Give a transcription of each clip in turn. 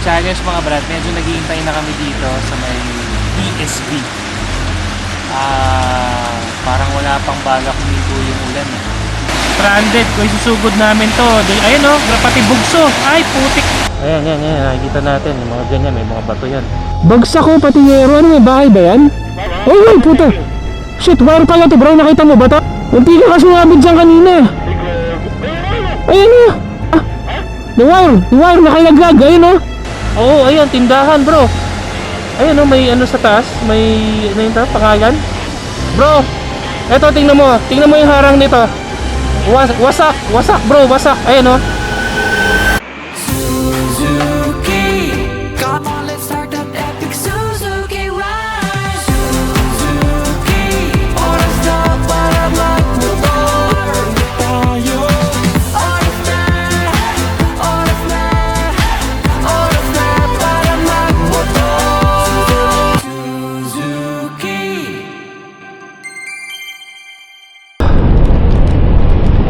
challenge mga brad, medyo naghihintay na kami dito sa may PSB. Parang wala pang balak huminto yung ulan eh. Stranded, kung isusugod namin to. Ayun o, pati bugso. Ay, putik. Ayan, nakikita natin. Yung mga ganyan, may mga bato yan. Bagsak ko pati yero. Ano may bahay ba yan? Oh, puto. Shit, wire pala to bro. Nakita mo ba to? Munti ka kasi sumabit dyan kanina. Ayan o. The wire nakalaglag. Ayun o. Oo, ayun, tindahan bro. Ayun o, may ano sa taas. May, ano yung pangalan? Bro, eto tingnan mo yung harang nito. Wasak bro, wasak. Ayun o. Suzuki, come on, let's start that epic Suzuki ride. Suzuki, on a stop para magmotor. Tayo, on a flat para magmotor. Suzuki.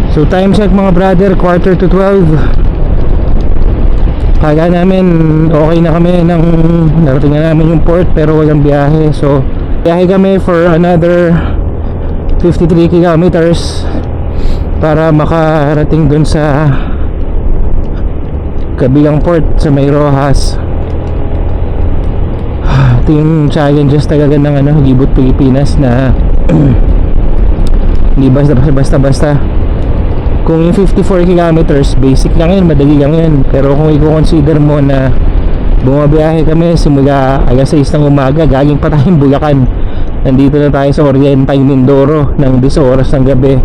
So time check mga brother, 11:45. Kaya namin okay na kami nang narating na namin yung port pero walang biyahe. So biyahe kami for another 53 kilometers para makarating dun sa kabilang port sa may Rojas. Ito yung challenges talaga ng Gibot Pilipinas na hindi basta kung yung 54 kilometers basic lang yan, madali lang yan. Pero kung i-consider mo na bumabiyahe kami simula alas 6 ng umaga, galing pa tayong Bulacan, nandito na tayo sa Orientay, Mindoro ng 10 oras ng gabi,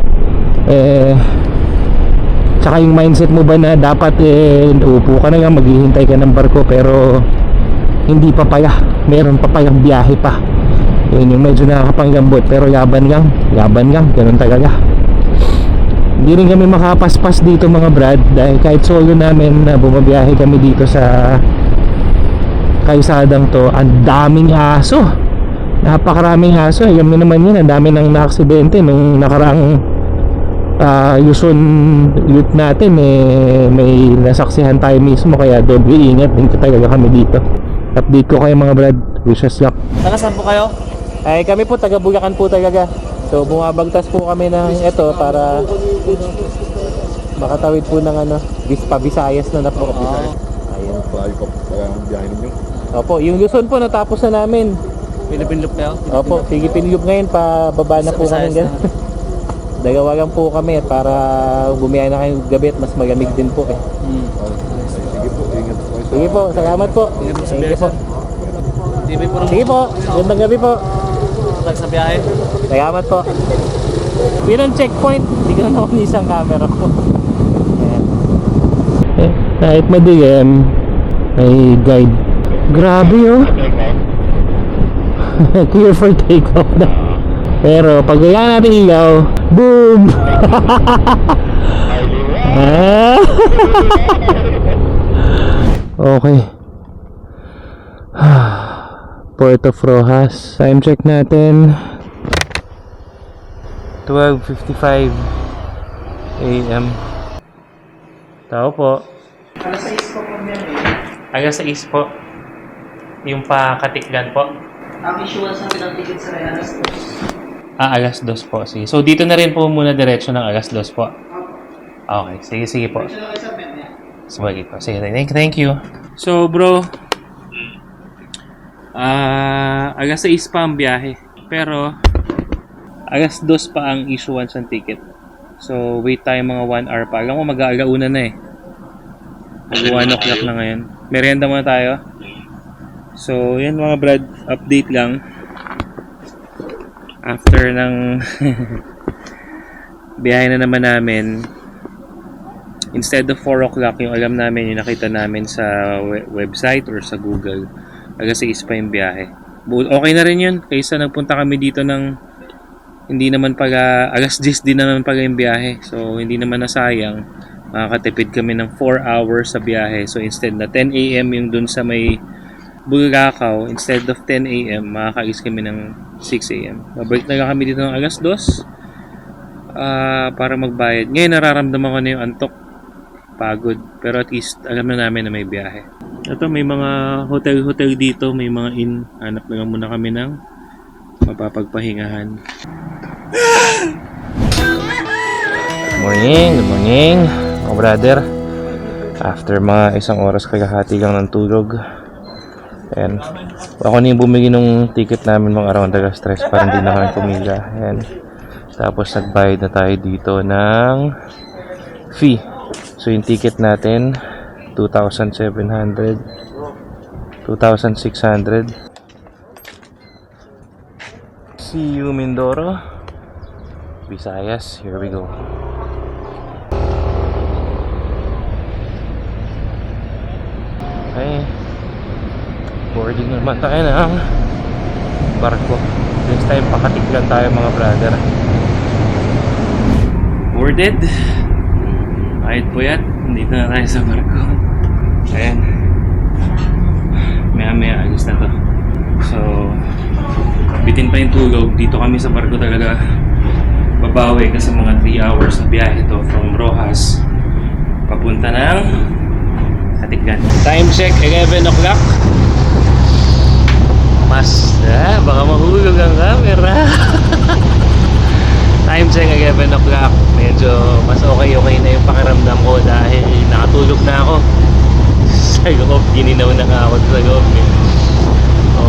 tsaka yung mindset mo ba na dapat upo ka na lang, maghihintay ka ng barko, pero hindi pa pala, meron pa palang biyahe pa. Yun yung medyo nakakapanglambot, pero laban lang, ganun talaga. Hindi rin kami makapaspas dito mga brad, dahil kahit solo namin na bumabiyahe kami dito sa kaisadang to, ang daming aso, napakaraming aso. Alam mo naman yun, ang dami nang naaksidente nung nakaraang Luzon youth natin, may nasaksihan tayo mismo, kaya doble ingat din talaga kami dito. Update ko kayo mga brad, wish us luck. Taga saan po kayo? Ay kami po taga Bulacan po talaga. So bumabagtas po kami ng ito para makatawid po ng Visayas na po. Ayun po. Malayo pa pala ang biyahe ninyo. Opo, yung Luzon po natapos na namin. Philippine Loop kayo? Opo, sige Loop ngayon, pababa na po kami Visayas ganun. Dalawa lang po kami para bumiyahe na kayong gabi at mas malamig din po eh. Sige po, ingat po kayo. Sige po, salamat po. Ingat po sa Thank you biyahe, po. TV po rin. Sige po, gandang gabi po. Sa biyahe. Salamat po. Yun ang checkpoint. Hindi ko na nakunis ang camera ko. Kahit madilim, may guide. Grabe oh. Clear for takeoff na. Pero pag wala natin ilaw, boom! Okay. Port of Rojas. Time check natin 12:55 AM. Tao po. Alas 6 po. Yung pa-Katiklan po. Ang issuance namin ng ticket sa alas 2. Alas 2 po. Sige. So dito na rin po muna diretso ng alas 2 po. Okay. Sige po. Diretso na kayo sa men niya. Sige po. Sige. Thank you. So bro, alas 6 pa ang biyahe. Pero alas 2 pa ang issuance ng ticket. So wait tayo mga 1 hour pa. Alam ko mag-aalauna na eh. Mag 1 o'clock na ngayon. Merienda muna tayo. So yan mga brad, update lang. After ng biyahe na naman namin, instead of 4 o'clock yung alam namin, yung nakita namin sa website or sa Google, alas 6 pa yung biyahe. Okay na rin yun, kaysa nagpunta kami dito ng hindi naman pala, alas 10 din naman pala yung biyahe. So hindi naman nasayang, makakatipid kami ng 4 hours sa biyahe. So instead na 10 AM yung dun sa may Bulacau, instead of 10 AM, makakaalis kami ng 6 AM. Babalik na lang kami dito ng alas 2 para magbayad. Ngayon nararamdaman ko na yung antok, pagod, pero at least alam na namin na may biyahe. Ito, may mga hotel-hotel dito, may mga inn. Hanap na lang muna kami ng mapapagpahingahan. Good morning, mga brother. After mga isang oras kagahati lang ng tulog. Ayan. Ako na yung bumili nung ticket namin mga around stress para hindi na kami pumila. Ayan. Tapos nagbayad na tayo dito ng fee. So yung ticket natin 2,700 2,600. See you Mindoro, Visayas. Here we go. Okay, boarding naman tayo ng barko. This time pakatik lang tayo mga brother. Boarded. Kahit puyat, nandito na tayo sa barko. Ayan. Maya-maya, alis na to. So, bitin pa yung tulog. Dito kami sa barko talaga babawi kasi mga 3 hours na biyahe to from Rojas papunta ng Katiklan. Time check, 11 o'clock. Baka mahulog ang camera. Time check, 11 o'clock. Medyo mas okay na yung pakiramdam ko dahil nakatulog na ako sa loob. Gininaw na nga ako sa loob.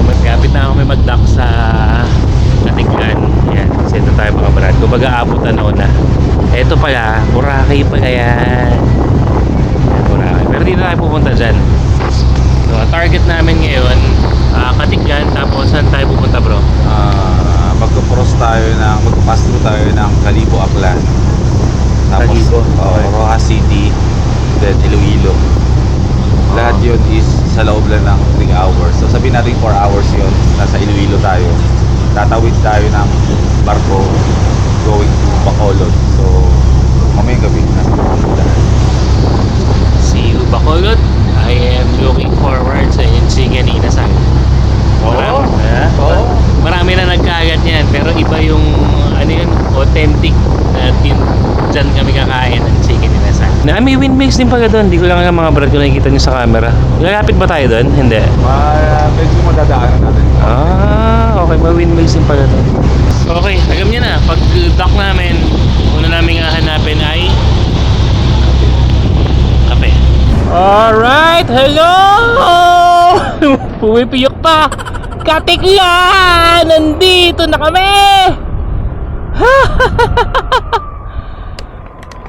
Mas kapit na ako may mag-dock sa Katiklan. Yan, kasi ito tayo mga brad. Kumbaga abutan ako na. Ito pala, Boracay pala yan. Boracay. Pero dito tayo pupunta dyan. So, ang target namin ngayon, Katiklan. Tapos saan tayo pupunta bro? Magpo-cross tayo ng, magpo-pass through tayo ng Calibo, Aklan. Tapos, Calibo, okay. Rojas City, then Iloilo. Lahat yun is sa loob lang ng 3 hours. So sabihin natin 4 hours yun, nasa Iloilo tayo. Tatawid tayo ng barko going to Bacolod. So, mamayang gabi nasa lahat. See you Bacolod. I am looking forward sa Insigan Inasal. Marami na nagkagat yan, pero iba yung ano yun, authentic at yun, dyan kami kakain ng chicken inasal. May windmills din pala doon. Hindi ko lang alam mga brad kung nakikita nyo sa camera. Lalapit ba tayo doon? Hindi. Medyo madadaanan natin. Okay. May windmills din pala doon. Okay, alam nyo na. Pag dock namin, una namin hahanapin ay kape. Alright, hello! Pumipiyok pa! Katiklan! Nandito na kami!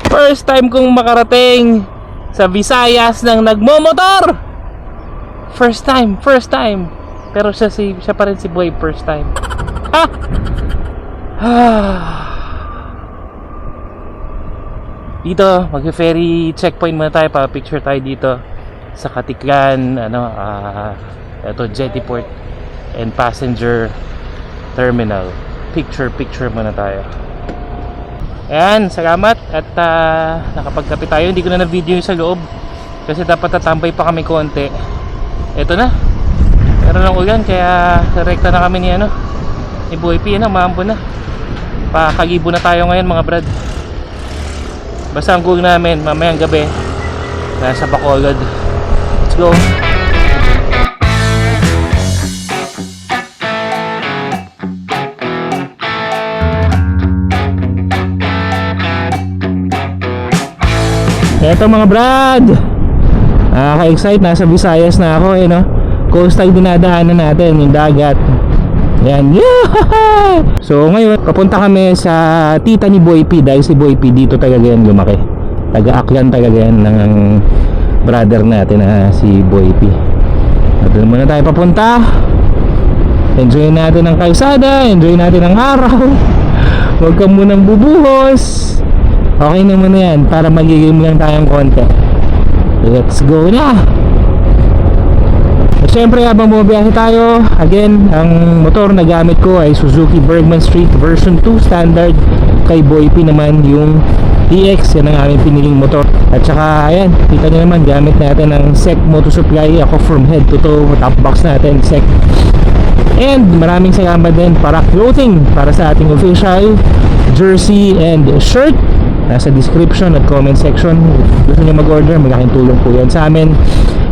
First time kong makarating sa Visayas ng nagmomotor! First time! Pero siya pa rin si Boy, first time. Dito, mag-ferry checkpoint muna tayo, pa-picture tayo dito sa Katiklan, ito, Jettyport and Passenger Terminal. Picture muna tayo. Ayan, salamat at nakapagkape tayo. Hindi ko na na-video yung sa loob kasi dapat tatambay pa kami konti. Ito na, meron ng ulan kaya rekta na kami ni Boy P. Maambo na, pakalibo na tayo ngayon mga brad. Basta ang goal namin mamayang gabi nasa Bacolod. Let's go. Eto mga brad, ka-excite, nasa Visayas na ako coastal dinadaanan natin, yung dagat. Yan, yeah! So ngayon, papunta kami sa tita ni Boy P. Dahil si Boy P dito talaga yan lumaki. Taga-Aklan talaga yan ng brother natin na si Boy P. At doon muna tayo papunta. Enjoy natin ang kalsada, enjoy natin ang araw. Huwag ka munang bubuhos. Okay naman na yan, para magiging lang tayong konti. Let's go na! At syempre habang bumabiyahe tayo, again, ang motor na gamit ko ay Suzuki Bergman Street version 2 standard. Kay Boy P naman yung TX, yan ang aming piniling motor. At saka ayan, kita nyo naman, gamit natin ang SEC Moto Supply. Ako from head to toe, top box natin, SEC. And maraming salamat din para clothing, para sa ating official jersey and shirt. Nasa description at comment section. Gusto nyo mag-order, malaking tulong po yan sa amin.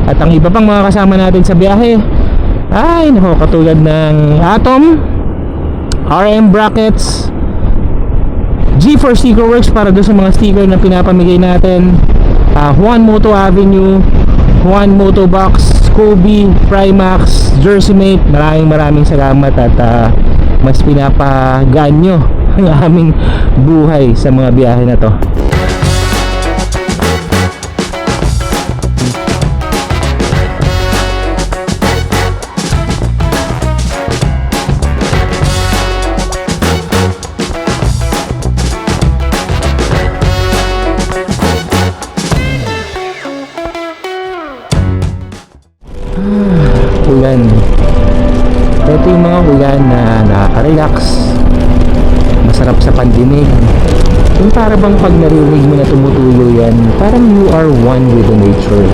At ang iba pang mga kasama natin sa biyahe ay nako, katulad ng Atom, RM Brackets, G4 Sticker Works para doon sa mga sticker na pinapamigay natin, Juan Moto Avenue, Juan Moto Box, Kobe, Primax, Jersey Mate. Maraming salamat at mas pinapagaan nyo ang aming buhay sa mga biyahe na to. Ulan. Ito yung mga ulan na nakaka-relax, masarap sa pandinig. Yung para bang pag narinig mo na tumutulo yan, parang you are one with the nature.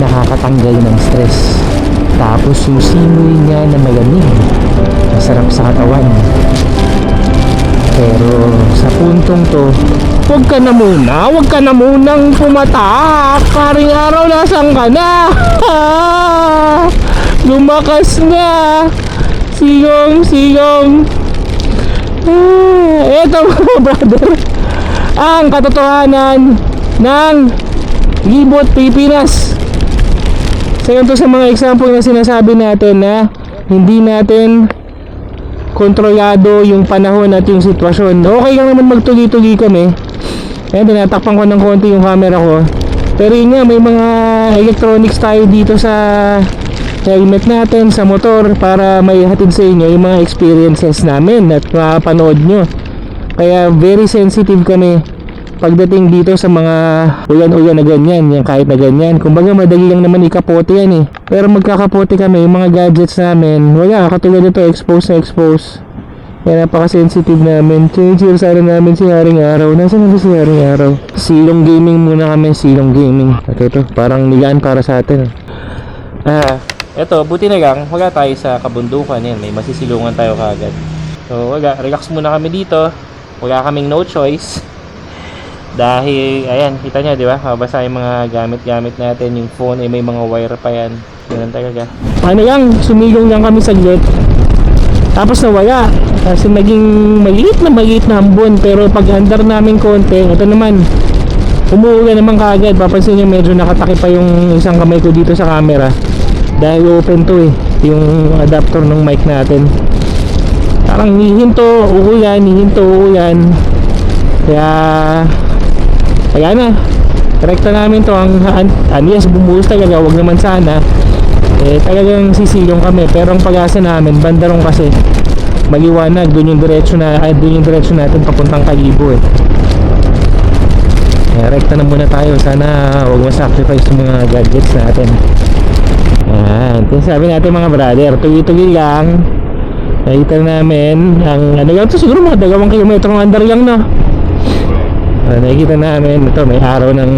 Nakakatanggal ng stress. Tapos yung simoy niya na malamig, masarap sa katawan. Pero sa puntong to, huwag ka na munang pumatak. Paring araw, nasan ka na? Lumakas na. Sigong. Eto mga brother, ang katotohanan ng Libot Pilipinas. So yun to sa mga example na sinasabi natin na hindi natin kontrolado yung panahon at yung sitwasyon. Okay lang naman magtuloy-tuloy kami. Ayan, tinatakpan ko ng konti yung camera ko. Pero yun nga, may mga electronics tayo dito sa helmet natin, sa motor, para may hatid sa inyo yung mga experiences namin at mapanood nyo. Kaya very sensitive kami pagdating dito sa mga ulan-ulan na ganyan, yung kahit na ganyan. Kumbaga madali lang naman ikapote yan eh. Pero magkakapote kami, yung mga gadgets namin, wala, katulad nito, expose na expose. Kaya napaka-sensitive namin. Chill sana namin si Haring Araw. Nasaan na si Haring Araw? Silong gaming muna kami, silong gaming. At ito, parang nilaan para sa atin. Eto, buti na lang, wala tayo sa kabundukan yan. May masisilungan tayo kagad. So, wala, relax muna kami dito. Wala kaming no choice. Dahil, ayan, kita nyo, di ba? Mabasa yung mga gamit-gamit natin. Yung phone, may mga wire pa yan. Ganun talaga. Ano lang, sumilong lang kami saglit. Tapos nawala. Kasi naging maliit na hambon. Pero pag andar namin konti, ito naman, umuulan naman kaagad. Papansin nyo, medyo nakatakip pa yung isang kamay ko dito sa camera. Dahil open to eh, yung adapter ng mic natin. Parang hihinto, uulan. Kaya na, rekta namin to. Yes, bumuhos talaga, wag naman sana. Talagang sisilong kami. Pero ang pag-asa namin, bandarong kasi maliwanag, doon yung diretsyo natin papuntang Kalibo eh. Rekta na muna tayo. Sana wag ma-sacrifice yung mga gadgets natin. Sabi natin mga brother, tuloy-tuloy lang. Nakita namin ang ano lang to, siguro mga 2 kilometro ng andar lang na. Nakikita namin ito, may araw ng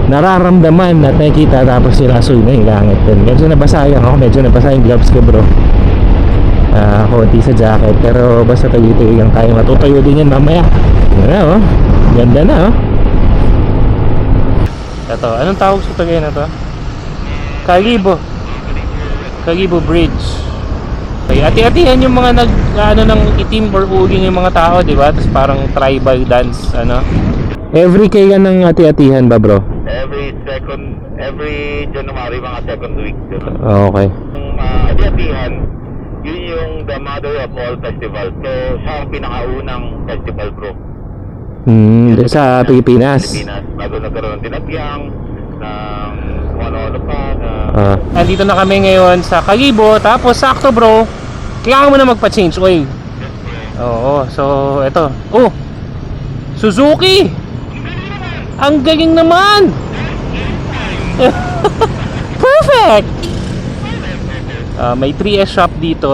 nararamdaman at nakikita, tapos sirasoy na yung langit din. Medyo nabasa yung gloves ko bro. Konti sa jacket, pero basta tuloy-tuloy lang tayo. Matutuyo din yan mamaya. Ano, ganda na oh. Ito, anong tawag sa tagay na to? Kalibo Bridge. Okay, ati-atihan yung mga ng itim or uging yung mga tao, di ba? Tapos parang tribal dance, ano? Every kaya ng ati-atihan ba, bro? Every January, mga second week. Okay. Yung ati-atihan, yun yung the mother of all festivals. So, siya ang pinakaunang festival, bro. Sa Pilipinas. Bago nagkaroon ng tinapyang, ng ano pa na... Andito na kami ngayon sa Kalibo. Tapos sakto bro, kailangan mo na magpa-change oil. Oo, so eto. Oh, Suzuki! Ang galing naman! Perfect! May 3S shop dito.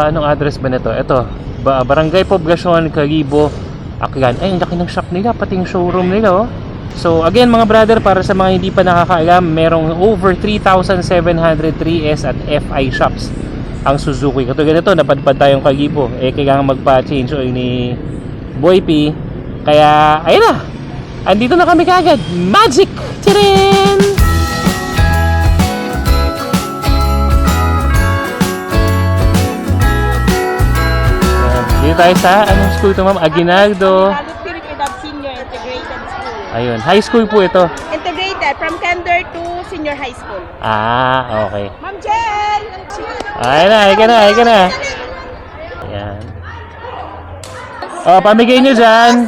Anong address ba nito? Ito, Barangay Poblacion, Kalibo, Aklan. Ay, ang laki ng shop nila, pati yung showroom nila oh. So again mga brother, para sa mga hindi pa nakakaalam, merong over 3,700 3S at FI shops ang Suzuki. Katulad nito, napadpad tayong Kalibo. Kailangan magpa-change oil ni Boy P. Kaya ayun na, andito na kami kagad. Magic! Tirin! tayo sa, anong school to, ma'am? Aguinaldo. Lupiripidad Senior Integrated School. Ayun, high school po ito. Integrated from kinder to senior high school. Ah, okay. Ma'am Jen! Ayun na, ayun na. Ayan. Oh, pamigay nyo dyan.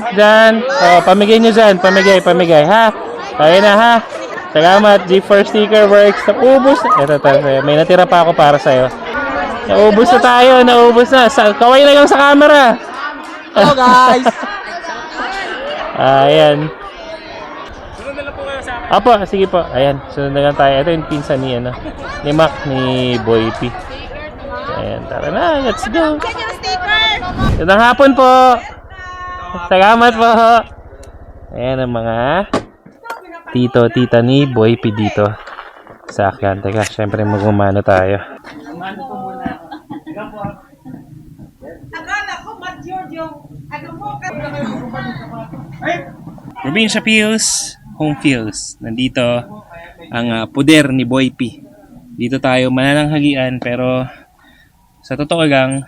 Oh, pamigay nyo dyan. Pamigay, ha? Ayun na, ha? Salamat, G4 Sticker Works. Naubos na. Ito, may natira pa ako para sa'yo. Naubos na tayo, kaway na lang sa camera. Hello guys! Ayan. Sunod na lang po kayo sa akin. Apo, sige po. Ayan, sunod na lang tayo. Ito yung pinsan ni, ni Mac, ni Boy P. Ayan, tara na, let's go. Check yung sticker! Magandang hapon po. Salamat po. Ayan ang mga tito-tita ni Boy P dito sa akin. Teka, syempre magumano tayo. Probinsya Feels, Home Feels. Nandito ang puder ni Boy P. Dito tayo manananghagian pero sa totoo lang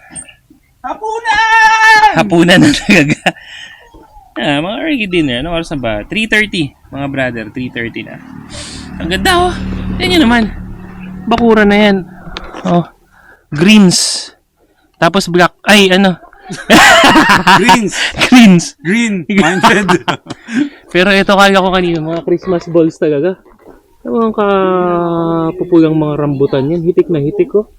Hapunan na talaga. Mga early dinner. Ano oras na ba? 3:30. Mga brother, 3:30 na. Ang ganda oh. Yan yun naman. Bakura na yan. Oh. Greens. Tapos black. Ay, ano? Greens. Green minded. Pero ito kaya ko kanina. Mga Christmas balls talaga. Ang kapupulang mga rambutan yan. Hitik na hitik ko.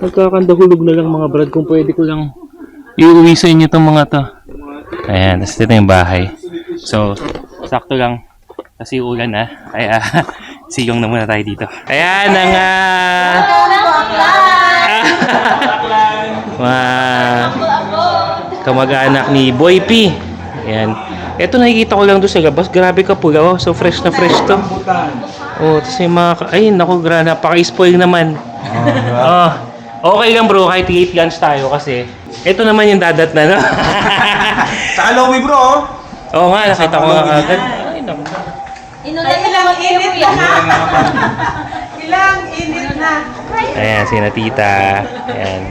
Nagkakandahulog na lang mga brad. Kung pwede ko lang iuwi sa inyo itong mga to. Ayan, tapos dito yung bahay. So, sakto lang. Kasi ulan na. Kaya, silong na muna tayo dito. Ayan, ang kamag-anak ni Boy P. Ayan. Ito nakikita ko lang doon sa labas. Grabe ka pula. Oh. So, fresh na fresh to. Oh, tapos yung mga... Ay, naku, napaka-spoil naman. Oh, okay lang bro, kahit late lunch tayo kasi ito naman yung dadat na, no? Sa Aloe bro. Oo nga, nakita ko nga agad. Ay, naku. Ilang init na! Ilang init na! Ayan, si Natita. Ayan.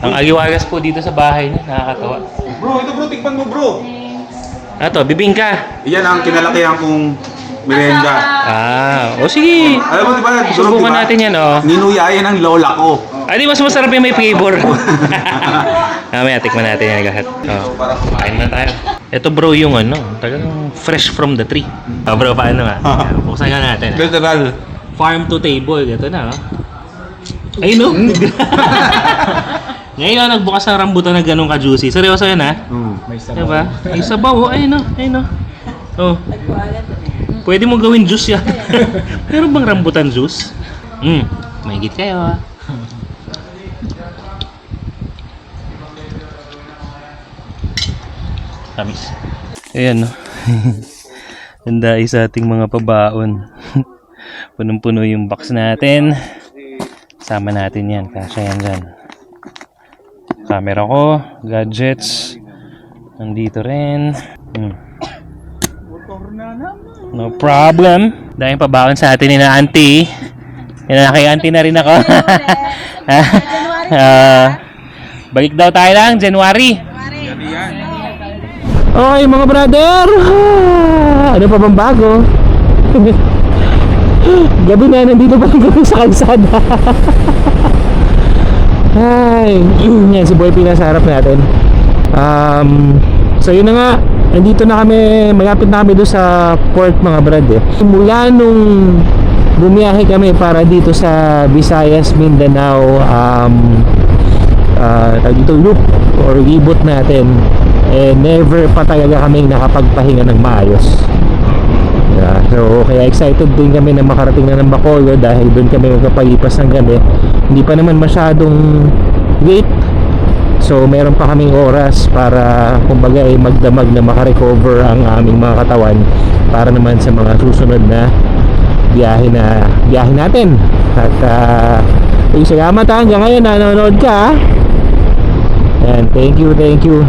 Ang aliwagas po dito sa bahay niya, nakakatawa. Bro, ito bro, tikman mo bro. Ato, bibingka. Iyan ang kinalakihan kong merienda. O sige. Alam mo diba, Subukan natin yan, oh. Ninuyayan ng lola ko. Di mas masarap yung may flavor. Mamaya, tikman natin yan lahat. Oh, kain na tayo. Ito bro yung talagang fresh from the tree. Bro, paano nga? Buksan nga natin. Literal. Farm to table. Ito na, oh. Ayun, no? Ngayon, nagbukas ng rambutan na ganun ka-juicy. Seryoso yan, ha? May Diba? May sabaw, oh. Ayun, no? Ayun, no? Oh. Pwede mo gawin juice yan. Meron bang rambutan juice? Mahigit kayo, ha? Tamis. Ayan, no? Handa sa ating mga pabaon. Punong-puno yung box natin. Sama natin yan. Kasya yan dyan. Camera ko. Gadgets. Nandito rin. No problem. Dahil pabaon sa atin ni na auntie. Kay auntie na rin ako. Balik daw tayo lang. January. Okay mga brother, ano pa bang bago? Gabi na, nandito pa rin kami sa kalsada. Ay, yan si Boy P nasa harap natin. So yun na nga, nandito na kami, malapit na kami doon sa port mga brad eh. Mula nung bumiyahe kami para dito sa Visayas, Mindanao, dito loop or libot natin, never pa talaga kaming nakapagpahinga ng maayos. So kaya excited din kami na makarating na ng Bacolod dahil doon kami magpapalipas ng gabi. Hindi pa naman masyadong late, so meron pa kaming oras para kumbaga magdamag na makarecover ang aming mga katawan para naman sa mga susunod na biyahe natin. At salamat hanggang ngayon nanonood ka. And thank you.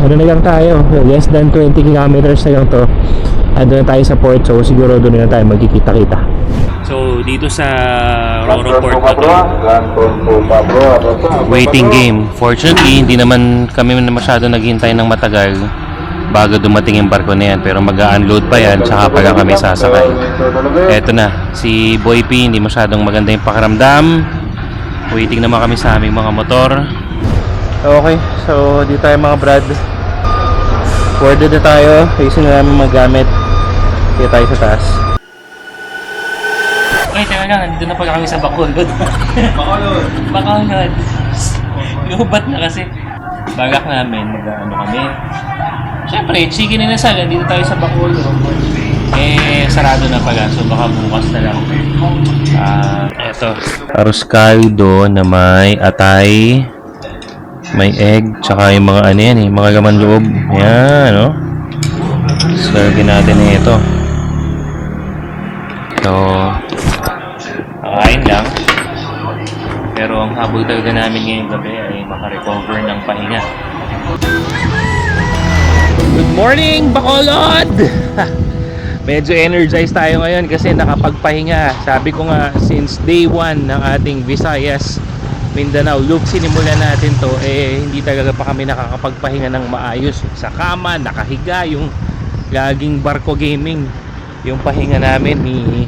Ano na lang tayo, less than 20 kilometers na lang to. Ando na tayo sa port, so siguro doon na tayo magkikita-kita. So, dito sa Roro Port na to, waiting game. Fortunately, hindi naman kami masyado naghintay ng matagal bago dumating yung barko na yan. Pero mag-unload pa yan, tsaka pa lang kami sasakay. Eto na, si Boy P, hindi masyadong maganda yung pakiramdam. Waiting naman kami sa aming mga motor. Okay, so dito tayo mga brad. Boarded na tayo, ayusin na namin magamit. Kaya tayo sa taas. Ay, teka lang, nandito na pala kami sa Bacolod. Bacolod! Bacolod. Lubat na kasi. Bagak namin, mag-ano kami. Siyempre, chicken and asal, nandito tayo sa Bacolod. Eh, sarado na pala, so baka bukas na lang. Eto. Arroz caldo na may atay, may egg, tsaka yung mga ano yan eh, mga laman loob. Yan, no? Serve natin na ito. So, kakain lang. Pero ang habol talaga namin ngayong gabi ay makarecover ng pahinga. Good morning, Bacolod! Medyo energized tayo ngayon kasi nakapagpahinga. Sabi ko nga, since day 1 ng ating Visayas Mindanao Loop, sinimulan natin to, eh hindi talaga pa kami nakakapagpahinga ng maayos. Sa kama, nakahiga, yung laging barko gaming, yung pahinga namin ni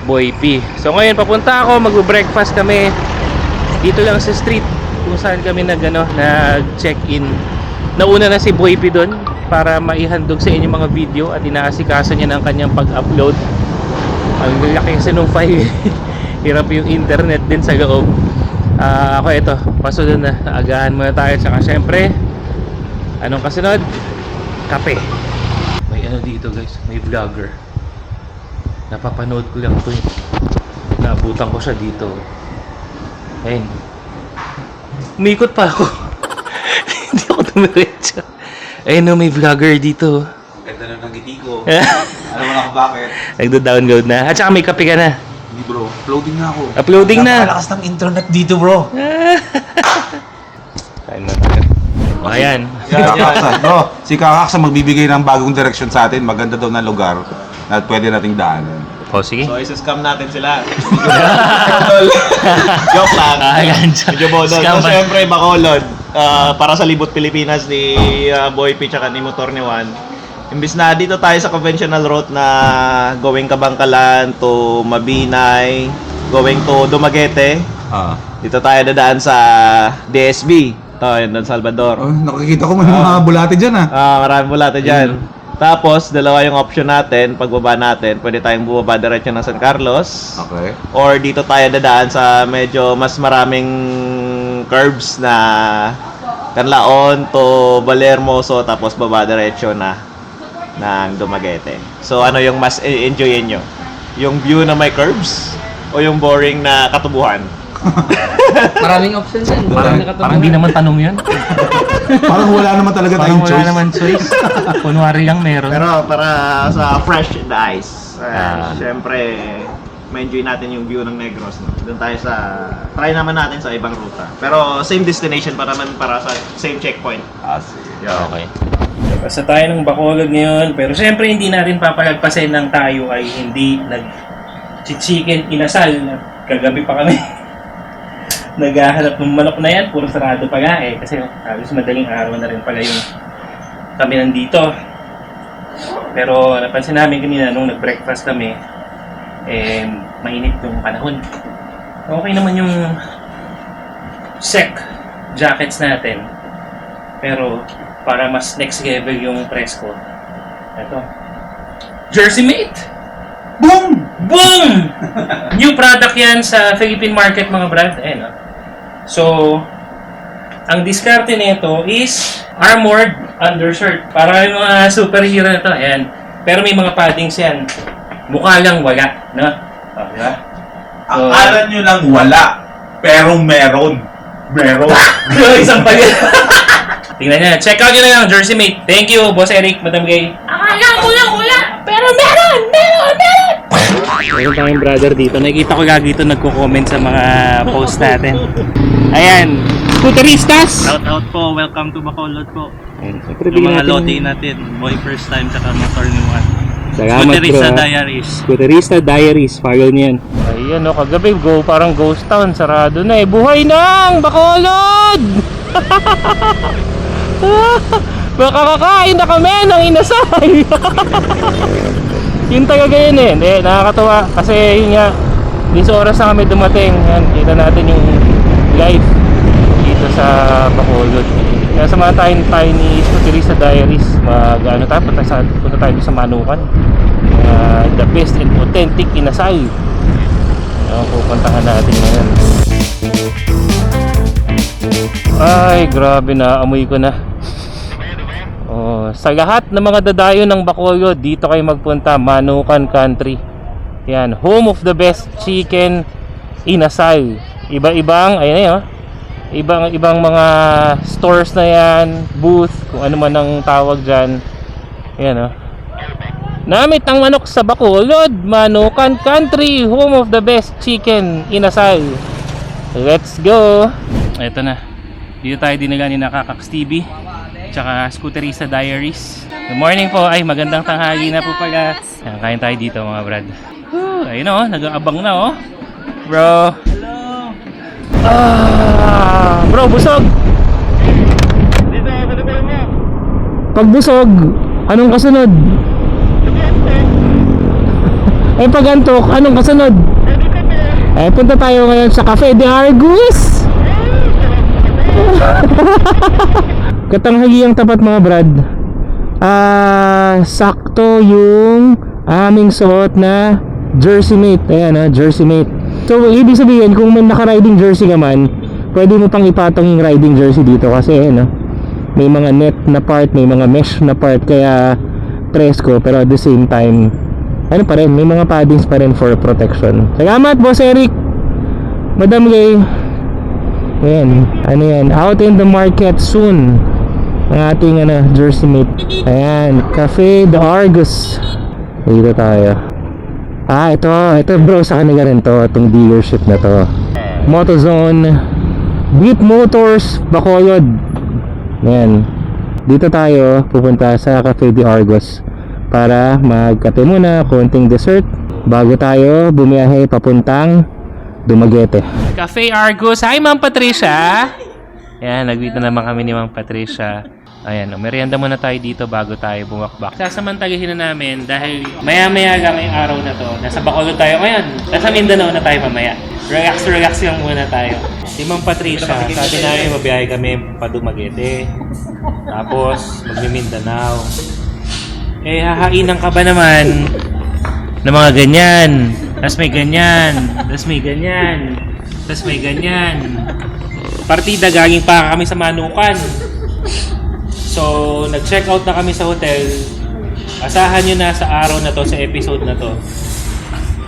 Boy P. So ngayon papunta ako, mag-breakfast kami dito lang sa street kung saan kami nag-check-in. Nauna na si Boy P doon para maihandog sa inyo mga video at inaasikaso niya ng kanyang pag-upload. Ang laki kasi nung file. Hirap yung internet din sa loob. Ako ito, pasunod na. Agahan muna tayo. Saka syempre, anong kasunod? Kape. May ano dito guys, may vlogger. Napapanood ko lang ito. Naabutan ko siya dito. Ayun. Umikot pa ako. Hindi ako tumiretso. Ayun no, may vlogger dito. Ganda na ng ngiti ko. Alam mo na kung bakit? Nagdo-download na. At saka may kape ka na. Hindi bro, uploading na ako. Uploading na. Napakalakas ng internet dito bro. Kain na tayo. Ayan. Si Kakaksan, no? Si Kakaksan magbibigay ng bagong direksyon sa atin. Maganda daw na lugar na pwede nating daanan. O, sige. So, isa-scam natin sila. Joke lang. Ayan. Medyo bodol. Scam So, ba? syempre, Bacolod. Para sa Libot Pilipinas ni Boy P tsaka ni Motor ni Juan. Imbis na dito tayo sa conventional route na going Kabangkalan to Mabinay, going to Dumaguete. Dito tayo dadaan sa DSB. Ito, yun, Don Salvador. Oh, nakikita ko may mga bulate dyan Maraming bulate dyan. Tapos, dalawa yung option natin. Pagbaba natin, pwede tayong bumaba diretso ng San Carlos. Okay. Or dito tayo dadaan sa medyo mas maraming curves na Canlaon to Balermoso, tapos baba diretso na ng Dumaguete. So, ano yung mas enjoyin nyo? Yung view na may curves? O yung boring na katubuhan? Maraming options yan. Parang hindi naman tanong yun. Parang wala naman talaga Parang tayong wala choice. naman choice. Kunwari lang meron. Pero para sa fresh in the eyes, syempre, ma-enjoy natin yung view ng Negros. No? Doon tayo sa, try naman natin sa ibang ruta. Pero same destination pa naman para sa same checkpoint. Sige. Okay. Basta tayo ng Bacolod ngayon, pero syempre hindi natin papalagpasin ng tayo ay hindi nag-chicken inasal. Kagabi pa kami naghahanap ng manok na yan, puro sarado pala eh. Kasi halos madaling araw na rin pala yung kami nandito. Pero napansin namin kanina nung nag-breakfast kami, eh, mainit yung panahon. Okay naman yung sec jackets natin. Pero para mas next level yung presko. Ito. Jersey Mate! Boom! Boom! New product yan sa Philippine market mga brand. Ayan, oh. So, ang diskarte nito is armored undershirt. Para yung mga superhero na to. Ayan. Pero may mga paddings yan. Mukha lang wala. No? Oh, diba? So, Akala nyo lang wala, pero meron. Meron. isang pala. Tingnan nyo. Check out nyo na lang, Jersey Mate. Thank you, Boss Eric, Madam Gay. Akala ko lang wala, pero meron! Meron! Meron! Meron tayong brother dito. Nakikita ko lagi ito nagko-comment sa mga post natin. Ayan. Scooteristas! Shout out po, welcome to Bacolod po. Ayan. Yung mga lote natin, boy first time tsaka motor ni Juan. Salamat Scooterista bro. Diaries. Scooterista Diaries, follow niyan. Ayan o, kagabi parang ghost town, sarado na eh. Buhay nang Bacolod! Baka kakain na kami ng inasal. Yung taga ganyan eh. Hindi, nakakatawa kasi yun nga, this oras na kami dumating. Yan, kita natin yung live dito sa Bacolod. Kaya samahan tayo ni Scooterista Diaries. Mag-ano tayo, punta tayo sa Manukan. The best and authentic inasal. Ayan, pupuntahan natin ngayon. Ay, grabe na, amoy ko na. Oh, sa lahat ng mga dadayo ng Bacolod, dito kayo magpunta, Manukan Country. Yan, home of the best chicken inasal. Iba-ibang, ayun na yun, ibang mga stores na yan, booth, kung ano man ang tawag dyan. Yan, oh. Namit ang manok sa Bacolod, Manukan Country, home of the best chicken inasal. Let's go! Ito na, dito tayo dinala ni Nakakaks TV tsaka Scooterista Diaries. Good morning po. Ay, magandang tanghali na po pala. Ayan, kain tayo dito mga brad. Ayun o, nag-aabang na o. Bro. Hello. Bro, busog. Pag busog, anong kasunod? Ay, pag antok, anong kasunod? Ay, punta tayo ngayon sa Cafe de Argus. Katanghaliang tapat mga brad. Sakto yung aming suot na jersey mate. Ayan, jersey mate. So ibig sabihin kung may naka-riding jersey ka man, pwede mo pang ipatong yung riding jersey dito kasi may mga net na part, may mga mesh na part, kaya presko pero at the same time ano pa rin, may mga paddings pa rin for protection. Salamat Boss Eric, Madam Gay. Ayan, ano yan, out in the market soon ang ating jersey mate. Ayan, Cafe de Argus. Dito tayo. Ito bro, sa kanila rin to, itong dealership na to. Motozone Beat Motors Bacolod. Ayan, dito tayo pupunta sa Cafe de Argus para magkape muna, konting dessert bago tayo bumiyahe papuntang Dumaguete. Cafe Argus. Hi Ma'am Patricia. Ayan, nagwita naman kami ni Ma'am Patricia. Ayan, merienda muna tayo dito bago tayo bumakbak. Sasamantalahin na namin dahil maya-maya lang ngayong araw na to. Nasa Bacolod tayo ngayon. Nasa Mindanao na tayo mamaya. Relax lang muna tayo. Si Ma'am Patricia, sabi namin mabiyahe kami pa Dumaguete. Tapos, magmi-Mindanao. Eh, hahainan ka ba naman ng mga ganyan? Tapos may ganyan. Tapos may ganyan. Tapos may ganyan. Partida, galing pa kami sa Manukan. So, nag-check out na kami sa hotel. Asahan nyo na sa araw na to, sa episode na to.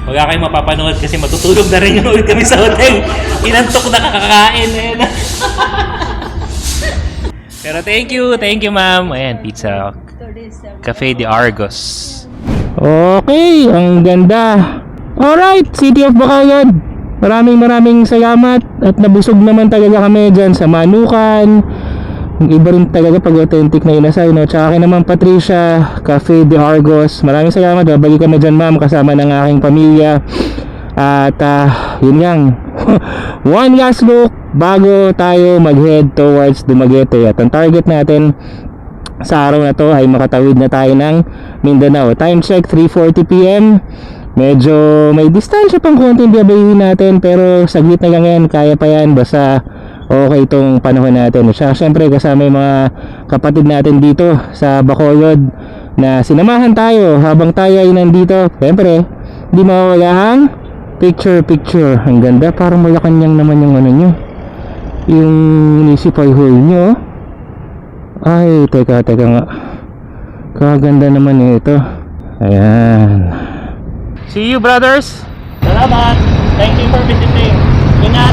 Wala kayong mapapanood kasi matutulog na rin ulit kami sa hotel. Inantok na kakakain. Ayan. Pero thank you ma'am. Ayan, pizza. Cafe de Argus. Okay, ang ganda. Alright, City of Bacolod. Maraming salamat. At nabusog naman talaga kami dyan sa Manukan. Iba rin talaga pag authentic na inasal, no? Tsaka akin naman Patricia, Cafe de Argus. Maraming salamat. Babalik kami dyan ma'am kasama ng aking pamilya. At yun lang. One last look bago tayo mag-head towards Dumaguete. At ang target natin sa araw na to ay makatawid na tayo ng Mindanao. Time check 3:40 PM. Medyo may distansya pang konti biyabayin natin, pero saglit na lang yan, kaya pa yan, basta okay itong panahon natin. Siyempre kasama yung mga kapatid natin dito sa Bacolod na sinamahan tayo habang tayo ay nandito. Siyempre hindi mawawala ang picture. Ang ganda, parang Malacanang naman yung nyo, yung municipal hall nyo. Ay, teka nga, kaganda naman ito. Ayan. See you brothers. Salamat. Thank you for visiting. Ingat.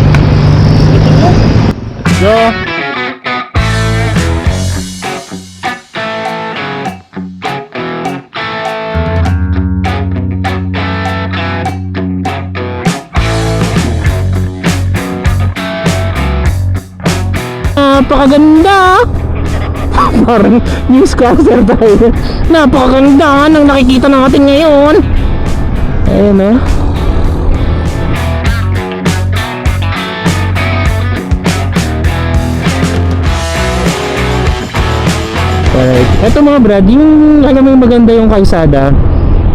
Let's go. Napakaganda. Parang newscaster tayo. Napakaganda ng nakikita natin ngayon. Ayun oh. Alright. Ito mga brad, yung alam mo yung maganda yung kalsada,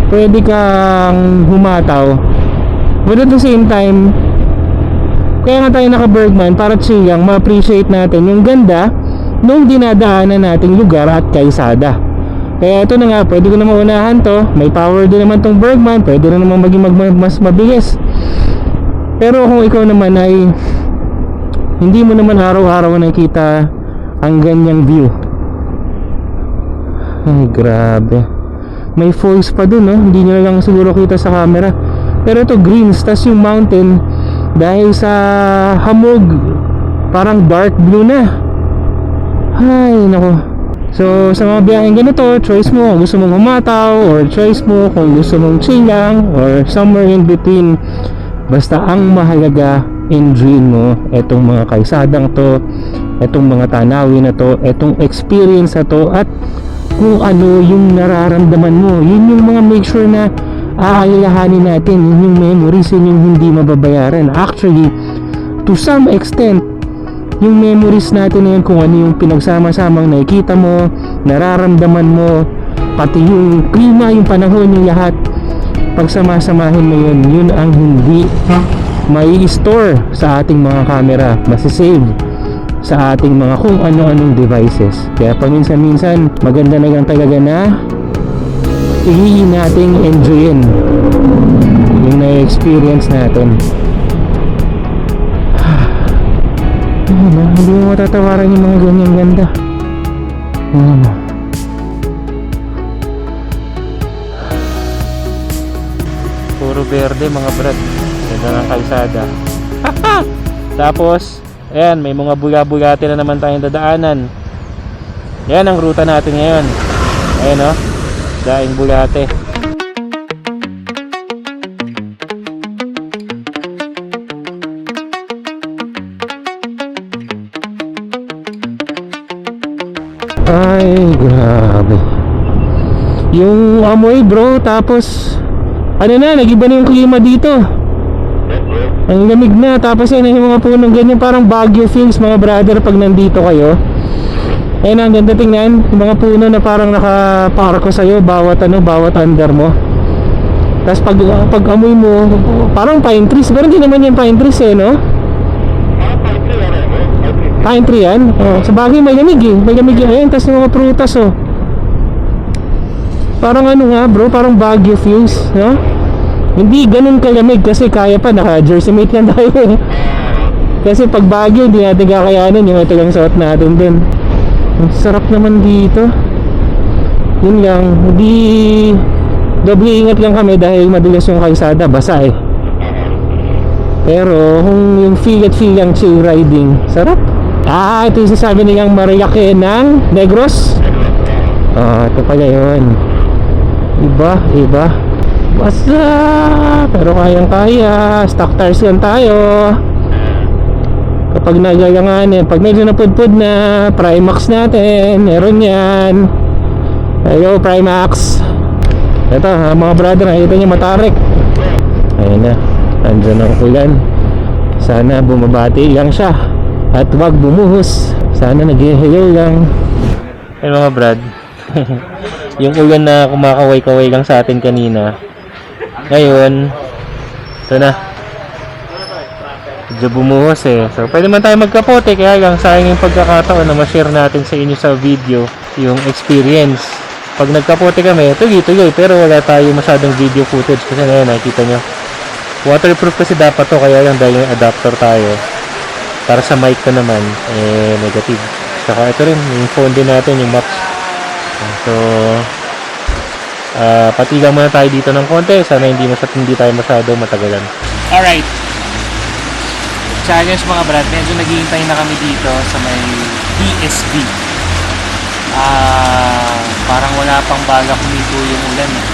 pwede kang humataw. But at the same time, kaya nga tayo naka-Bergman para chillang, ma-appreciate natin yung ganda nung dinadaanan nating lugar at kalsada. Kaya ito na nga, pwede ko na maunahan to. May power din naman tong Bergman, pwede na naman maging mas mabilis. Pero kung ikaw naman ay hindi mo naman araw-araw nakikita ang ganyang view, ay grabe, may falls pa dun no? Hindi nyo lang siguro kita sa camera. Pero ito greens, tas yung mountain dahil sa hamog parang dark blue na. Ay nako. So sa mga biyaheng ganito, choice mo kung gusto mong humataw, or choice mo kung gusto mong chill lang, or somewhere in between. Basta ang mahalaga, enjoyin mo etong mga kalsadang to, etong mga tanawin na to, etong experience na to, at kung ano yung nararamdaman mo. Yun yung mga make sure na aalalahanin natin. Yun yung memories, yun yung hindi mababayaran. Actually, to some extent, yung memories natin na yun, kung ano yung pinagsama-samang nakikita mo, nararamdaman mo, pati yung klima, yung panahon, yung lahat, pagsama-samahin mo yun, yun ang hindi may store sa ating mga camera, masisave sa ating mga kung ano-anong devices. Kaya paminsan-minsan maganda na lang talaga na ihihin nating enjoyin yung na-experience natin. Hindi mo matatawaran yung mga ganyang ganda. Puro verde mga brad, ganda ng kalsada. Tapos ayan, may mga buga-bugati na naman tayong dadaanan. Yan ang ruta natin ngayon. Ayan o, Daing Bulate. Ay, grabe. Yung amoy bro, tapos ano na, nag-iba na yung klima dito. Ang lamig na, tapos yan yung mga punong ganyan, parang Baguio feels mga brother pag nandito kayo. Ayun, ang ganda tingnan, yung mga puno na parang nakaparko sa'yo bawat bawat under mo. Tapos pag amoy mo, parang pine trees, pero hindi naman yan pine trees eh, no? Pine tree yan? Oh, sa bagay may lamig eh, may lamig yun. Ayun, tapos yung mga prutas oh. Parang ano nga bro, parang Baguio feels, no? Hindi ganun kalamig kasi kaya pa, naka-jersey mate lang tayo eh. Kasi pag Baguio, hindi natin kakayanin yung ito lang suot natin din. Ang sarap naman dito. Yun lang, hindi doble ingat lang kami dahil madulas yung kalsada, basa eh. Pero kung yung feel at feel yung chill riding, sarap. Ito yung sasabi nilang Marilaque ng Negros. Ito pala yun. Iba basa, pero kayang-kaya. Stock tires lang tayo. Kapag nagalangan pag medyo napudpud na, Primax natin, meron yan. Hello Primax. Ito mga brother, nakita nyo Matarik. Ayun na, andyan ang ulan. Sana bumabati lang siya at wag bumuhos. Sana nag-hello lang. Ayun mga brad. Yung ulan na kumakaway-kaway lang sa atin kanina, ngayon ito na, medyo bumuhos eh. So pwede man tayo magkapote, kaya lang sayang yung pagkakataon na ma-share natin sa inyo sa video yung experience. Pag nagkapote kami, tuloy-tuloy, pero wala tayo masyadong video footage kasi ngayon nakikita nyo waterproof kasi dapat to, kaya lang dahil yung adapter tayo para sa mic ko naman negative. Saka ito rin yung phone din natin, yung maps. So patigang muna tayo dito ng konti, sana hindi tayo masyado matagalan. Alright, challenge mga brad, medyo naghihintay na kami dito sa may DSB. Parang wala pang balak humito yung ulan eh.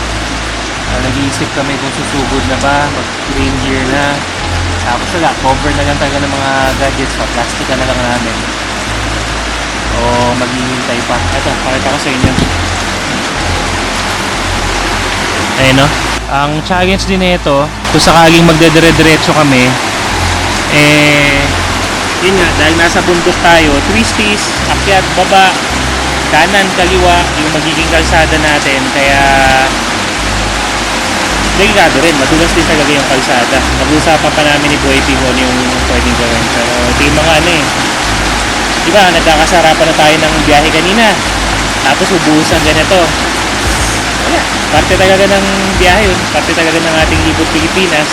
Nag-iisip kami kung susugod na ba, mag-rain gear na. Tapos wala, cover na lang talaga ng mga gadgets, plastic na lang namin. o maghihintay pa. Ito, pakita ko sa inyo. Ayun no? Ang challenge din nito, kung sakaling magdedire-diretso kami, yun nga, dahil nasa bundok tayo, twisties, akyat, baba, kanan, kaliwa, yung magiging kalsada natin. Kaya delikado rin, madulas din talaga yung kalsada. Nag-uusapan pa namin ni Boy P kung ano yung pwedeng gawin. Pero ito yung mga ano eh, diba, nagkakasarapan na tayo ng biyahe kanina, tapos ubusan ganito. Wala, parte talaga ng biyahe yun, parte talaga ng ating libot Pilipinas.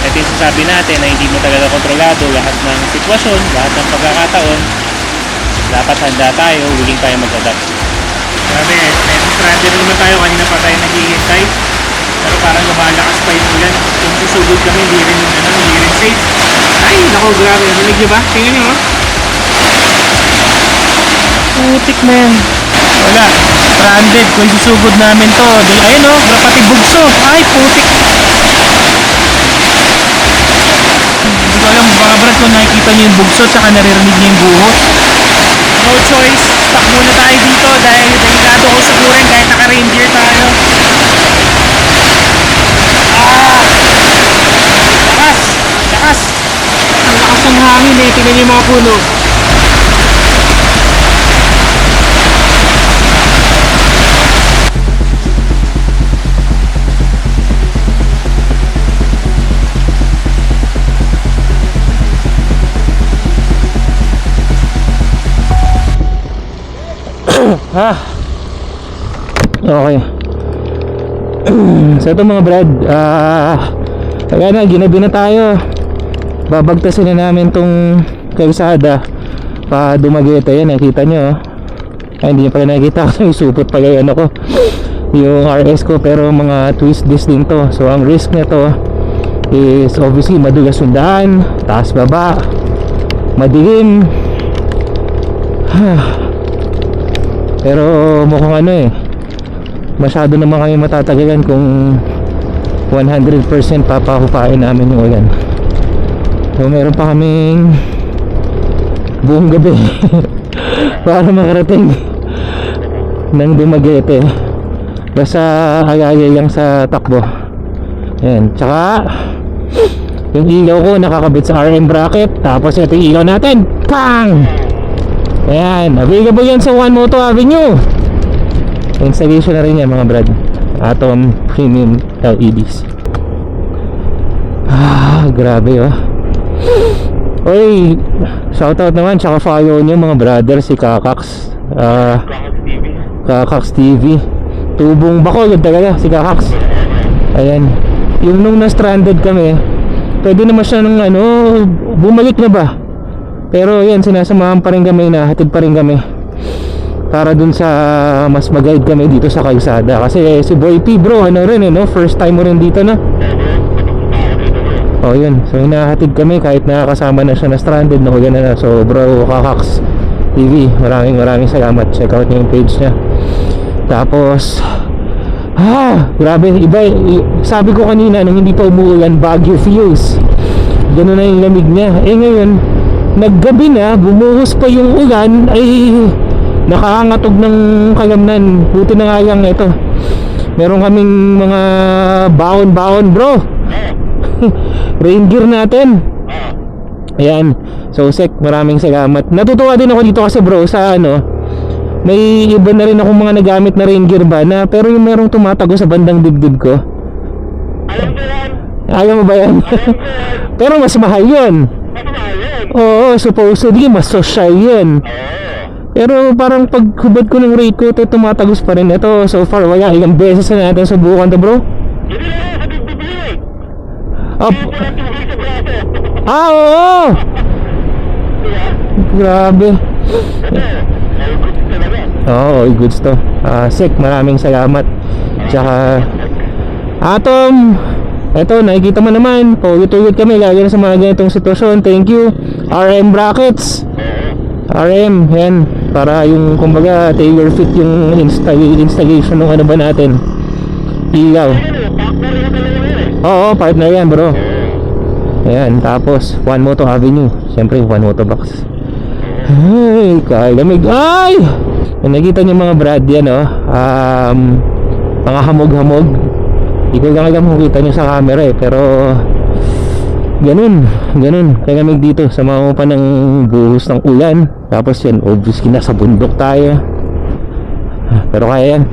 Ito yung sasabi natin na hindi mo talaga kontrolado lahat ng sitwasyon, lahat ng pagkakataon. Dapat handa tayo, willing tayo mag-adapt. Grabe, stranded naman tayo, kanina pa tayo naghihintay. Pero parang lumalakas pa yung ulan. Kung susugod kami, hindi rin safe. Ay, naku, grabe. Narinig nyo ba? Tingnan nyo, oh. Putik na yan. Wala, stranded. Kung susugod namin to, ayun oh, pati bugso. Ay, putik. Hindi ko alam, mga brad, kung nakikita nyo yung bugso tsaka naririnig nyo yung buhos. No choice, stuck muna tayo dito dahil delikado ko sugurin kahit naka-ranger tayo. Lakas! Ang lakas ng hangin eh, tingnan niyo yung mga puno. Okay. So ito mga brad, kaya na, ginabi na tayo. Babagtasin na namin tong kalsada pa Dumaguete. Yan, nakita nyo. Ay, hindi nyo pala nakikita kasi supot pala yung ano ko, yung RS ko, pero mga twist this din to. So ang risk na to is obviously madulas yung daan, taas baba, madilim. Pero mukhang ano eh, masyado naman kami matatagalan kung 100% papahupain namin yung ulan. So meron pa kaming buong gabi para makarating ng Dumaguete. Basta agay lang sa takbo. Ayan, tsaka yung ilaw ko nakakabit sa RM bracket. Tapos ito yung ilaw natin, pang! Ayan, available yan sa One Moto Avenue. Installation na rin yan mga brad, Atom Premium LEDs. Grabe oh. Oy, shoutout naman, tsaka follow nyo mga brother si Kakax, Kakax TV. Tubong Bacolod talaga si Kakax. Ayan, yung nung na-stranded kami, pwede naman siya nung ano, bumalik na ba? Pero yan, sinasamahan pa rin kami, nahatid pa rin kami para dun sa mas mag-guide kami dito sa kalsada. Kasi si Boy P bro, ano rin no? First time mo rin dito na. Oh yun, so hinahatid kami kahit nakakasama na siya na stranded, nakuha na. So bro, Kakax TV, maraming salamat. Check out niyo yung page niya. Tapos grabe, iba. Sabi ko kanina nung hindi pa umuulan, Baguio feels. Ganun na yung lamig niya. Ngayon naggabi na, bumuhos pa yung ulan, ay nakakangatog ng kalamnan. Buti na nga lang ito, meron kaming mga baon bro. Rain gear natin. Ayan, so Sek, maraming salamat. Natutuwa din ako dito kasi bro, sa ano, may iba na rin akong mga nagamit na rain gear ba na, pero yung merong tumatago sa bandang dibdib ko. Alam mo ba yan? Pero mas mahal yun. Oo, supposedly mas social yun. Pero parang pag hubad ko ng rate ko, ito tumatagos pa rin. Ito so far wala, ilang beses na natin subukan to bro. Oo. Grabe. Oo, goods to. Sek, maraming salamat. Tsaka Atom, eto, nakikita mo naman, paulit-ulit kami lagi na sa mga ganitong sitwasyon. Thank you RM Brackets. RM, yan, para yung kumbaga tailor fit yung installation ng ano ba natin, ilaw. Oo, partner yan bro. Ayan, tapos One Moto Avenue, syempre One Moto Box. Ay, kalamig. Ay! Nakita niyo mga brad yan, oh. Mga hamog-hamog. Hindi ko lang alam kung kita niyo sa camera eh, pero ganun. Kalamig dito sa mga pa ng buhos ng ulan. Tapos yan, obviously nasa bundok tayo. Pero kaya yan.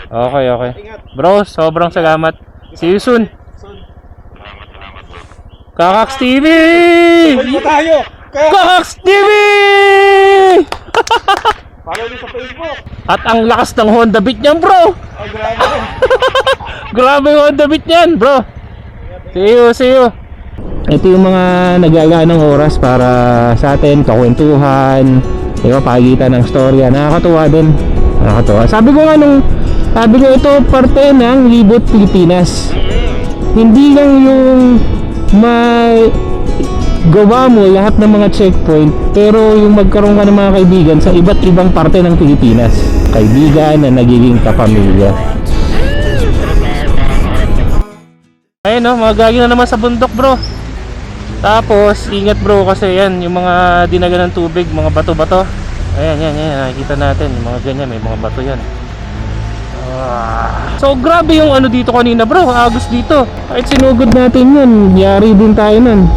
Okay. Bro, sobrang salamat. See you soon. Kakaks TV! tayo! Kakaks TV! Follow nyo sa Facebook. At ang lakas ng Honda Beat niyan, bro! Grabe yung Honda Beat niyan, bro! See you! Ito yung mga nagagaan ng oras para sa atin, kakwentuhan, pagitan ng storya. Nakakatuwa din. Sabi ko ito parte ng Libot Pilipinas. Hindi lang yung may gawa mo lahat ng mga checkpoint, pero yung magkaroon ka ng mga kaibigan sa iba't ibang parte ng Pilipinas. Kaibigan na nagiging kapamilya. Ayun mga gagi na naman sa bundok, bro. Tapos ingat bro, kasi yan yung mga dinagan ng tubig, mga bato-bato. Ayan, nakikita natin yung mga ganyan, may mga bato yan. So grabe yung ano dito kanina, bro, agos dito. Kahit sinugod natin yun, yari din tayo nun.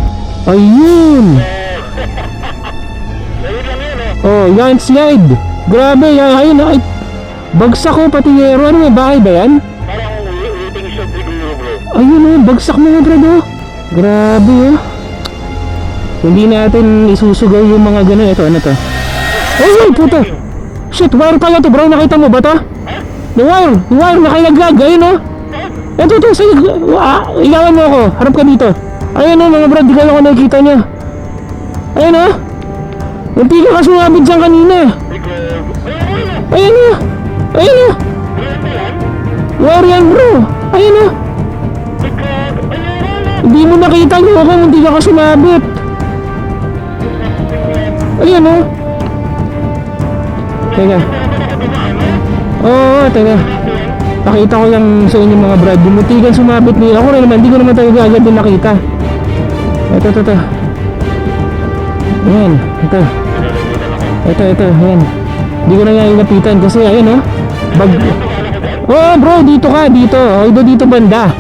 Ayun. Oh, landslide. Grabe, ayun, ay bagsak ko pati yero. Ano may bahay ba yan? Ayun, bagsak mga bro, oh. Grabe, oh. Hindi natin isusugaw yung mga gano'n. Ito, ano to? Ay, puto. Shit, wire pala to, bro. Nakita mo ba to? The wire, nakalaglag. Ayun, oh. Ito, sige. Ilawan mo ako. Harap ka dito. Ayun, oh, mga bro. Di ka lang ako nakikita niya. Ayun, oh. Munti ka kasumabit dyan kanina. Ayun, oh. Wire yan, bro. Ayun, oh. Hindi mo nakita niyo ako. Munti ka kasumabit. Ayun, oh. Teka. Oo, teka. Nakita ko lang sa inyo mga brad. Bumutigan sumabit niya. Ako rin naman, hindi ko naman talaga agad din nakita. Ito. Ayan, ito. Ayan. Hindi ko na nga inapitan kasi ayun, oh. Oh, bro, dito ka, dito. Dito banda.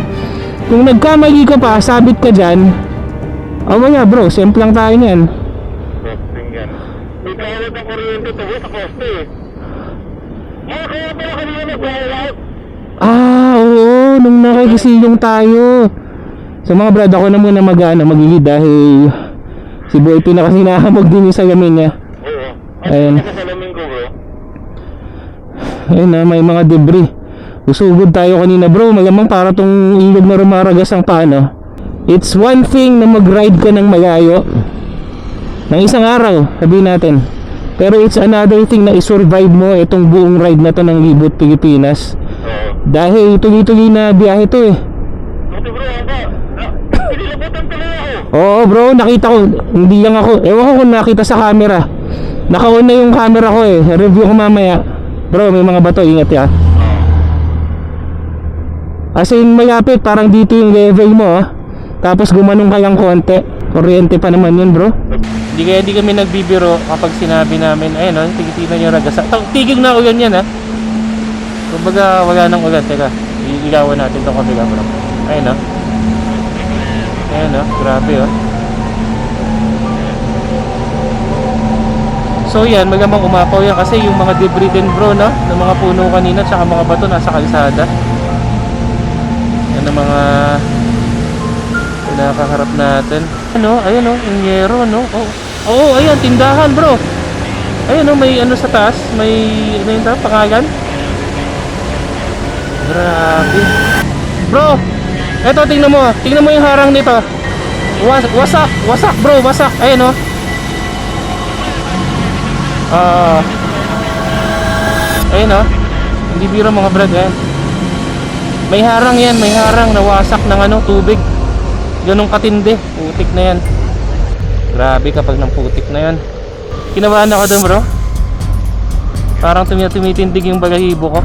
Kung nagkamali ka pa, sabit ka dyan. Wala, bro, simple lang tayo niyan. May tawag ang kuryente to sa koste. Kaya pala kanina nag-wild. Oo, nung nakikisilong tayo. So mga brad, ako na muna magigid dahil si Boy P na kasi nahamog din yung salamin niya. Ayun. Ayun na, may mga debris. Usugod tayo kanina, bro. Malamang para tong ilog na rumaragas ang paano. It's one thing na mag-ride ka ng malayo ng isang araw, sabihin natin. Pero it's another thing na i-survive mo itong buong ride na to ng Libot Pilipinas. Dahil tuloy-tuloy na biyahe to eh. Oo bro, nakita ko. Hindi lang ako, ewan ko kung nakita sa camera. Naka-on na yung camera ko eh. Review ko mamaya. Bro, may mga bato, ingat ya. As in malapit, parang dito yung level mo ah. Tapos gumanong ka lang konti. Kuryente pa naman yun, bro. Hindi kami nagbibiro kapag sinabi namin, ayun o, tigitignan yung ragas. Tigig na ulan yan ha. Kumbaga wala nang ulan. Teka, ilawan natin itong kabila, bro. Ayun o. Ayun o, grabe o. So yan, malamang umapaw yan kasi yung mga debris din, bro, no? Ng mga puno kanina tsaka mga bato nasa kalsada. Yan ang mga pinakaharap natin. Ano, ayun o, yung yero, no? Oo, ayun, tindahan, bro. Ayun o, may ano sa taas, may ano yung pangalan. Grabe. Bro, eto, tingnan mo yung harang nito. Wasak bro, wasak. Ayun o. Ayun o. Hindi biro mga brad, eh. May harang yan, nawasak ng ano, tubig. Ganong katindi, putik na yan. Grabe kapag ng putik na yan. Kinabahan ako dun, bro. Parang tumitindig yung balahibo ko.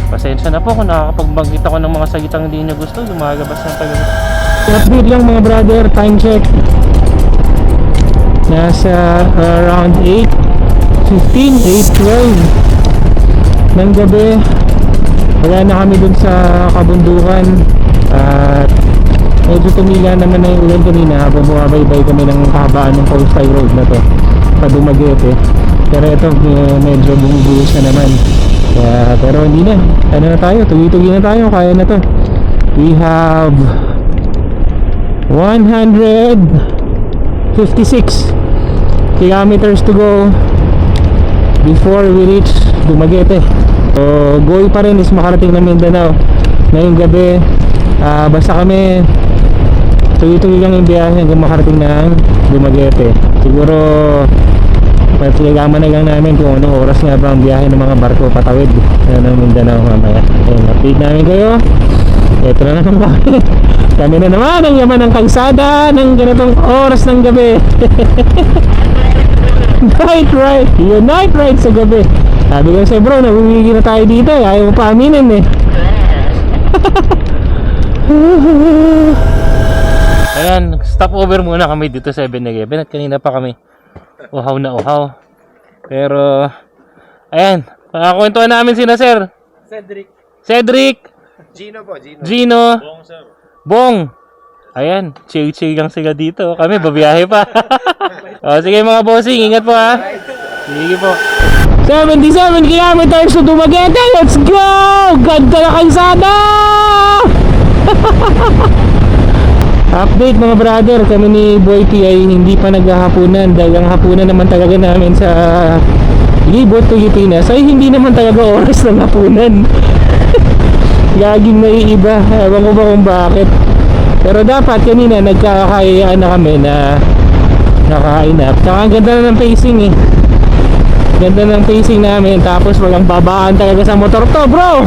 Pasensya na po kung nakakapagbanggit ako ng mga salitang hindi nyo gusto. Lumalabas ng pag-update lang mga brother, time check. nasa around 8:15, 8:12 ng gabi. Wala na kami dun sa kabundukan at medyo tumila naman na yung ulan kanina habang bumabaybay kami ng kahabaan ng coastal road na to pa Dumaguete. Pero ito medyo bumubuhos na naman. Kaya, pero hindi na, ano na tayo, tugi-tugi na tayo, kaya na to. We have 156 kilometers to go before we reach Dumaguete. So goal pa rin is makarating ng Mindanao ngayong gabi. Basta kami tuloy-tuloy lang yung biyahe hanggang makarating ng Dumaguete. Siguro matiyagaman na lang namin kung anong oras nga ba ang biyahe ng mga barko patawid ng Mindanao mamaya. Update namin kayo. Ito na naman kami. Kami na naman ang yaman ng kalsada ng ganitong oras ng gabi. Night ride. Yung night ride sa gabi. Sabi ko sa'yo bro, nabumigi na tayo dito. Ayaw mo pa aminin eh. Ayan, stop over muna kami dito sa 7-Eleven at kanina pa kami uhaw na uhaw. Pero, ayan, kwentuhan namin sina Sir Cedric. Gino. Bong. Ayan, chill-chill lang sila dito. Kami, babiyahe pa. O, sige mga bossing, ingat po ha. Sige po. 77 kilometers to Dumaguete. Let's go! Ganda na kalsada! Update mga brother, kami ni Boy P ay hindi pa naghahapunan dahil ang hapunan naman talaga namin sa Libot, Pilipinas ay hindi naman talaga oras ng hapunan. Laging naiiba, ewan ko ba kung bakit. Pero dapat kanina nagkakayaan na kami na nakain na. Tsaka ang ganda na ng pacing eh. Ganda ng pacing namin, tapos walang babaan talaga sa motor to bro.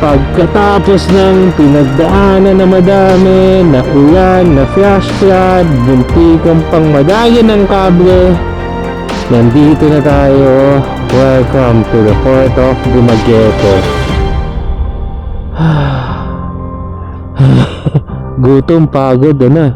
Pagkatapos ng pinagdaanan na madami, na ulan, na flash flood, buntikan pang madayan ng kable, nandito na tayo. Welcome to the port of Dumaguete. Gutom, pagod na.